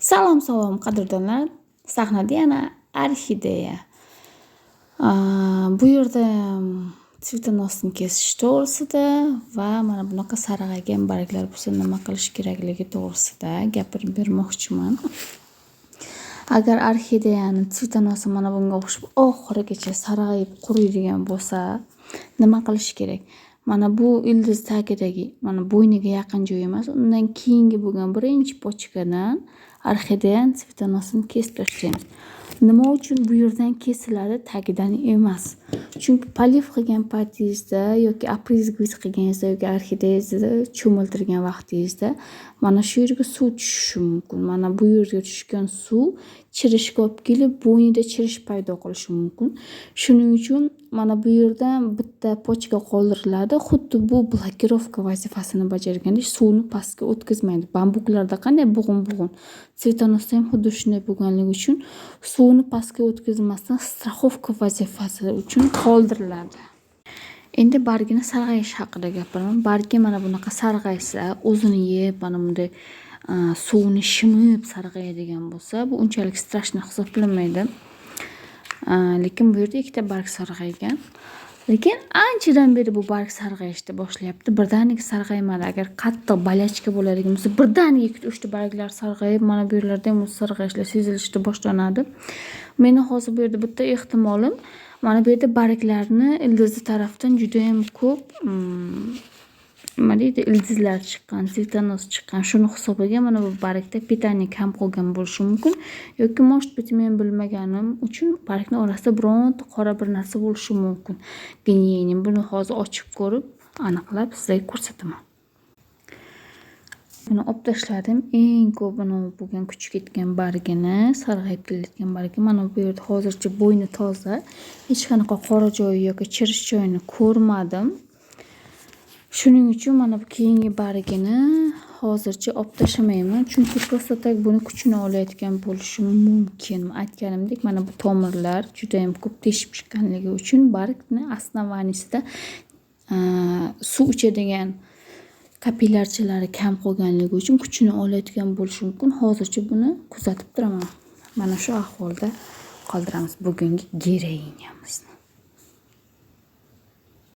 Salom salom qadrdonlar. Sahnada yana orxideya. Bu yerda tsvetonosni kesish to'g'risida va mana bunaqa sarg'aygan barglar bo'lsa nima qilish kerakligi to'g'risida gapirib bermoqchiman. Agar orxideyani tsvetonosi mana bunga o'xshab oxirigacha sarg'ayib quriydigan bo'lsa, nima qilish kerak? Mana bu ildiz tagidagi, mana bo'yniga yaqin joy emas, undan keyingi bo'lgan birinchi pochkadan orxideya tsvetonosini kesib tashlaymiz. Nima uchun bu yerdan kesiladi, tagidan emas? Chunki poliv qilgan paytingizda yoki oprizgvis qilganingizda yoki orxideyangizni cho'miltirgan vaqtingizda mana shu yerga suv tushishi mumkin. Mana bu yerga tushgan suv chirishga olib kelib, bo'ynida chirish paydo qilishi mumkin. Shuning uchun mana bu yerdan bitta pochka qoldiriladi. Xuddi bu blokirovka vazifasini bajargandek suvni pastga o'tkazmaydi. Bambuklarda qanday bug'un-bug'un, tsvetonosda ham xuddi shunday bo'lganligi uchun suvni pastga o'tkazmasdan straxovka vazifasi uchun qoldiriladi. Endi bargini sarg'ayish haqida gapiraman. Bargi mana bunaqa sarg'aysa, o'zini yeb, mana bunday suvni shimib sarg'ayadigan bo'lsa, bu unchalik strashni hisoblanmaydi. Lekin bu yerda ikkita barg sarg'aygan. Lekin anchadan beri bu barg sarg'ayishni boshlayapti. Birdaniga sarg'aymadi. Agar qattiq bolachka bo'ladigan bo'lsa, birdaniga 2-3 ta barglar sarg'ayib, mana bu yerlarda ham sarg'ayishlar sezilishni boshlanadi. Meni hozir bu yerda bitta ehtimolim, mana bu yerda barglarni ildizi tarafdan juda ham ko'p nima deydi, ildizlar chiqqan, tsvetonos chiqqan. Shuni hisobiga mana bu bargda pitaniya kam qolgan bo'lishi mumkin yoki может быть men bilmaganim uchun bargni orasida bironta qora bir narsa bo'lishi mumkin. Geniyenim buni hozir ochib ko'rib, aniqlab sizlarga ko'rsataman. Buni olib tashladim. Eng ko'p bo'lgan kuchi ketgan bargini, sarg'ayib kelayotgan bargi. Mana bu yerda hozircha bo'yni toza. Hech qanaqa qora joyi yoki chirish joyini ko'rmadim. Shuning uchun mana bu keyingi bargini hozircha olib tashlamayman. Chunki prosta tak buni kuchini olayotgan bo'lishi mumkin. Aytganimdek, mana bu tomirlar juda ham ko'p teshib chiqqanligi uchun bargni основаниясida suv ichadigan kapillyarchalari kam qolganligi uchun kuchini olayotgan bo'lishi mumkin. Hozircha buni kuzatib turaman. Mana shu ahvolda qoldiramiz bugungi geroinyamizni.